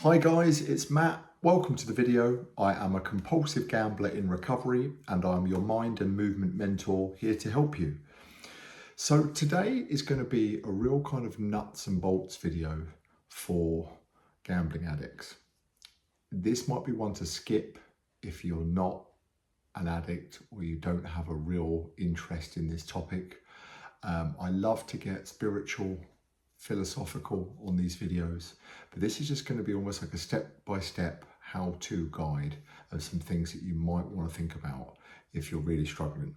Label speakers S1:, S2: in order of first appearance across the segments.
S1: Hi guys, it's Matt. Welcome to the video. I am a compulsive gambler in recovery and I'm your mind and movement mentor here to help you. So today is going to be a real kind of nuts and bolts video for gambling addicts. This might be one to skip if you're not an addict or you don't have a real interest in this topic. I love to get spiritual, philosophical on these videos, but this is just going to be almost like a step-by-step how-to guide of some things that you might want to think about if you're really struggling.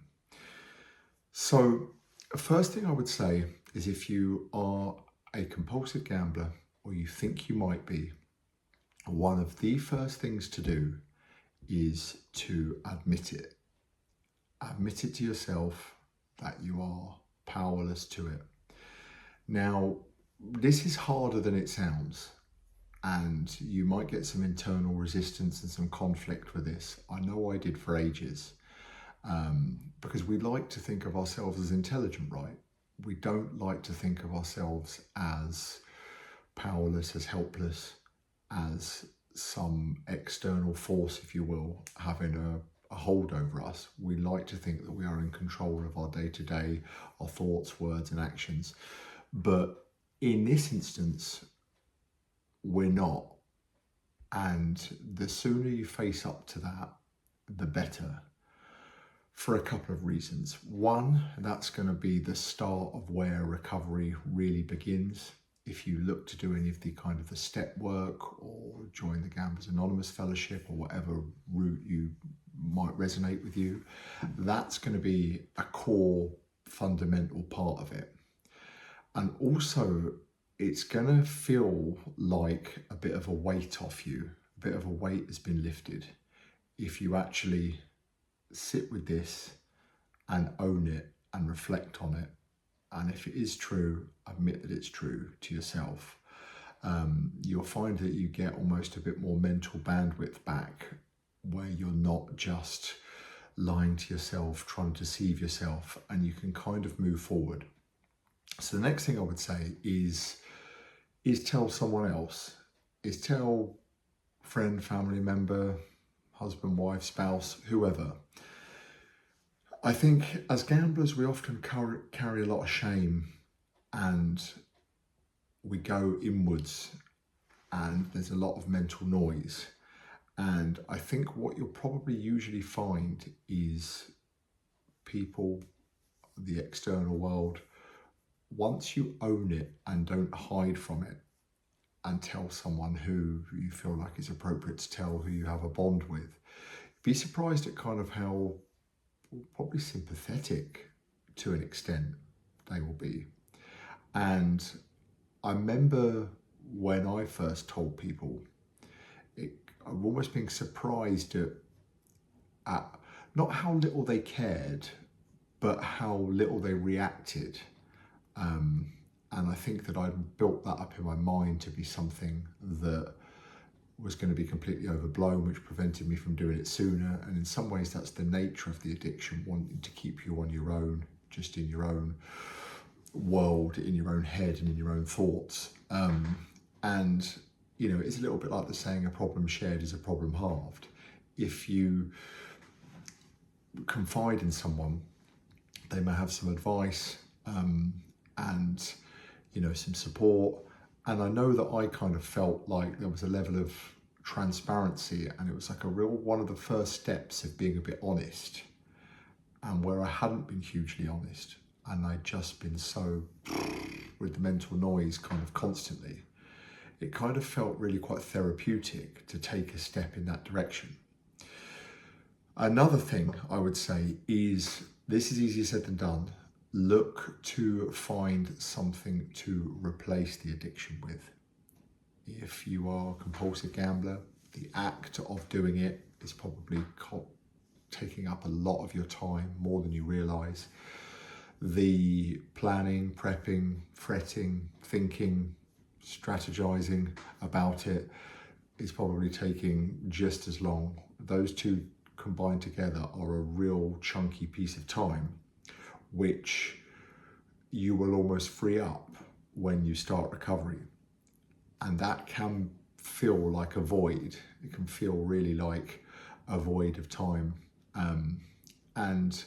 S1: So first thing I would say is if you are a compulsive gambler or you think you might be, one of the first things to do is to admit it. Admit it to yourself that you are powerless to it. Now, this is harder than it sounds, and you might get some internal resistance and some conflict with this. I know I did for ages, because we like to think of ourselves as intelligent, right? We don't like to think of ourselves as powerless, as helpless, as some external force, if you will, having a hold over us. We like to think that we are in control of our day-to-day, our thoughts, words and actions. But in this instance, we're not. And the sooner you face up to that, the better, for a couple of reasons. One, that's going to be the start of where recovery really begins. If you look to do any of the kind of the step work or join the Gamblers Anonymous Fellowship or whatever route you might resonate with you, that's going to be a core fundamental part of it. And also it's going to feel like a bit of a weight off you, a bit of a weight has been lifted if you actually sit with this and own it and reflect on it. And if it is true, admit that it's true to yourself. You'll find that you get almost a bit more mental bandwidth back, where you're not just lying to yourself, trying to deceive yourself, and you can kind of move forward. So the next thing I would say is tell someone else, is tell friend, family member, husband, wife, spouse, whoever. I think as gamblers, we often carry a lot of shame and we go inwards and there's a lot of mental noise. And I think what you'll probably usually find is people, the external world, once you own it and don't hide from it and tell someone who you feel like is appropriate to tell, who you have a bond with, be surprised at kind of how probably sympathetic to an extent they will be. And I remember when I first told people, I'm almost being surprised at not how little they cared, but how little they reacted. And I think that I'd built that up in my mind to be something that was going to be completely overblown, which prevented me from doing it sooner. And in some ways, that's the nature of the addiction, wanting to keep you on your own, just in your own world, in your own head and in your own thoughts. And, you know, it's a little bit like the saying, a problem shared is a problem halved. If you confide in someone, they may have some advice, and, you know, some support. And I know that I kind of felt like there was a level of transparency, and it was like a real one of the first steps of being a bit honest, and where I hadn't been hugely honest and I'd just been so with the mental noise kind of constantly, it kind of felt really quite therapeutic to take a step in that direction. Another thing I would say is, this is easier said than done. Look to find something to replace the addiction with. If you are a compulsive gambler, the act of doing it is probably taking up a lot of your time, more than you realise. The planning, prepping, fretting, thinking, strategizing about it is probably taking just as long. Those two combined together are a real chunky piece of time, which you will almost free up when you start recovery. And that can feel like a void. It can feel really like a void of time. And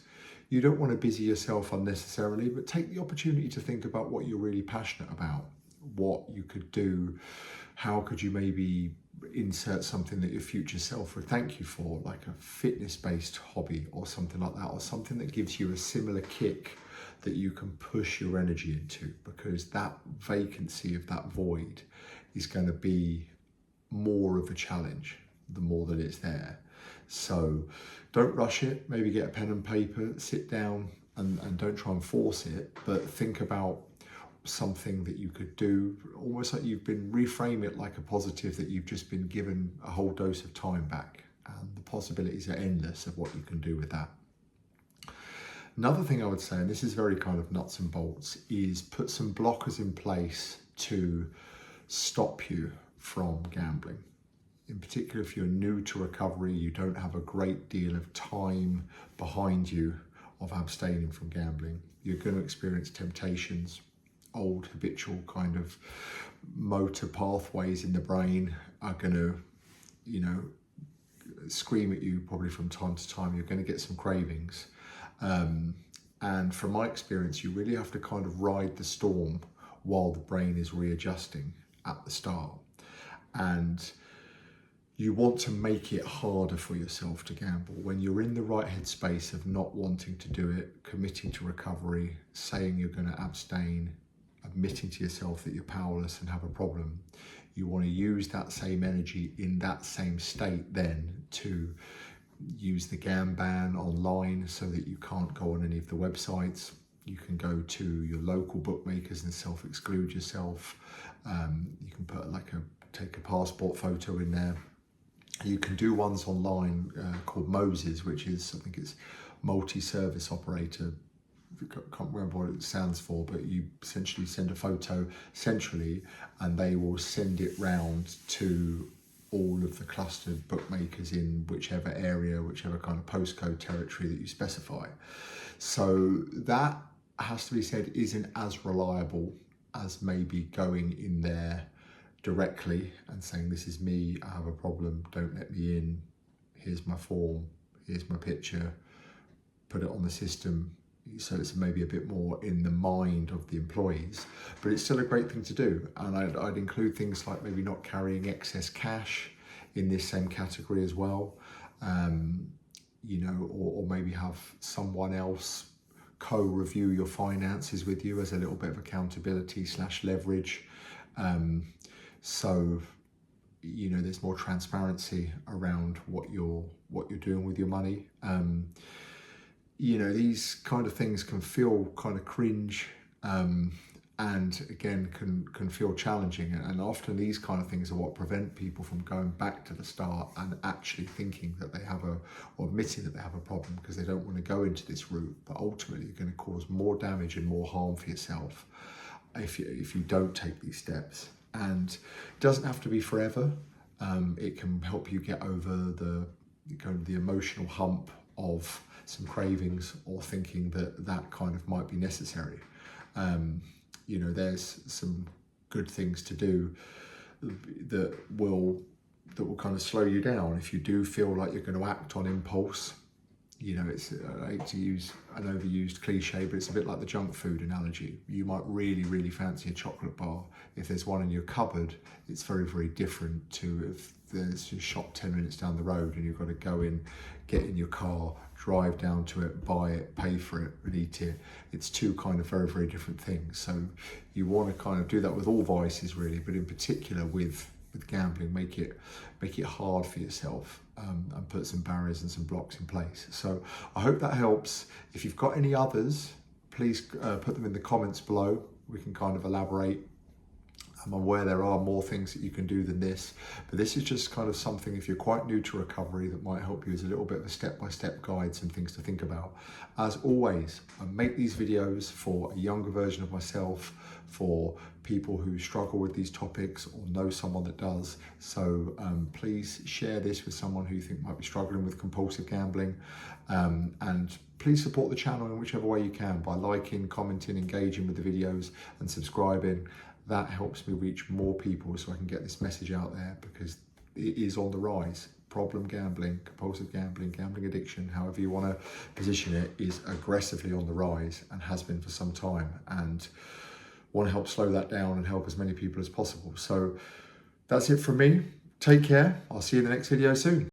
S1: you don't want to busy yourself unnecessarily, but take the opportunity to think about what you're really passionate about, what you could do, how could you maybe insert something that your future self would thank you for, like a fitness-based hobby or something like that, or something that gives you a similar kick that you can push your energy into, because that vacancy of that void is going to be more of a challenge the more that it's there. So don't rush it. Maybe get a pen and paper, sit down and don't try and force it, but think about something that you could do, almost like you've been, reframe it like a positive, that you've just been given a whole dose of time back, and the possibilities are endless of what you can do with that. Another thing I would say, and this is very kind of nuts and bolts, is put some blockers in place to stop you from gambling. In particular, if you're new to recovery, you don't have a great deal of time behind you of abstaining from gambling, you're going to experience temptations. Old habitual kind of motor pathways in the brain are going to, scream at you probably from time to time. You're going to get some cravings. And from my experience, you really have to kind of ride the storm while the brain is readjusting at the start. And you want to make it harder for yourself to gamble. When you're in the right headspace of not wanting to do it, committing to recovery, saying you're going to abstain, admitting to yourself that you're powerless and have a problem, you want to use that same energy in that same state then to use the gam ban online so that you can't go on any of the websites. You can go to your local bookmakers and self-exclude yourself. You can put take a passport photo in there. You can do ones online called Moses, which is, I think it's multi-service operator. I can't remember what it stands for, but you essentially send a photo centrally and they will send it round to all of the clustered bookmakers in whichever area, whichever kind of postcode territory that you specify. So that, has to be said, isn't as reliable as maybe going in there directly and saying, this is me, I have a problem, don't let me in, here's my form, here's my picture, put it on the system. So it's maybe a bit more in the mind of the employees, but it's still a great thing to do. And I'd include things like maybe not carrying excess cash in this same category as well, or maybe have someone else co-review your finances with you as a little bit of accountability / leverage. So there's more transparency around what you're doing with your money. These kind of things can feel kind of cringe, and again can feel challenging, and often these kind of things are what prevent people from going back to the start and actually thinking that they have or admitting that they have a problem, because they don't want to go into this route, but ultimately you're going to cause more damage and more harm for yourself if you don't take these steps. And it doesn't have to be forever. It can help you get over the emotional hump of some cravings or thinking that kind of might be necessary. There's some good things to do that will kind of slow you down if you do feel like you're going to act on impulse. I hate to use an overused cliche, but it's a bit like the junk food analogy. You might really, really fancy a chocolate bar. If there's one in your cupboard, it's very, very different to if there's a shop 10 minutes down the road and you've got to go in, get in your car, drive down to it, buy it, pay for it and eat it. It's two kind of very, very different things. So you want to kind of do that with all vices really, but in particular with gambling, make it hard for yourself, and put some barriers and some blocks in place. So I hope that helps. If you've got any others, please put them in the comments below. We can kind of elaborate. I'm aware there are more things that you can do than this, but this is just kind of something, if you're quite new to recovery, that might help you as a little bit of a step-by-step guide, some things to think about. As always, I make these videos for a younger version of myself, for people who struggle with these topics or know someone that does. So please share this with someone who you think might be struggling with compulsive gambling, and please support the channel in whichever way you can by liking, commenting, engaging with the videos and subscribing. that helps me reach more people so I can get this message out there, because it is on the rise. Problem gambling, compulsive gambling, gambling addiction, however you want to position it, is aggressively on the rise and has been for some time, and want to help slow that down and help as many people as possible. So that's it from me. Take care. I'll see you in the next video soon.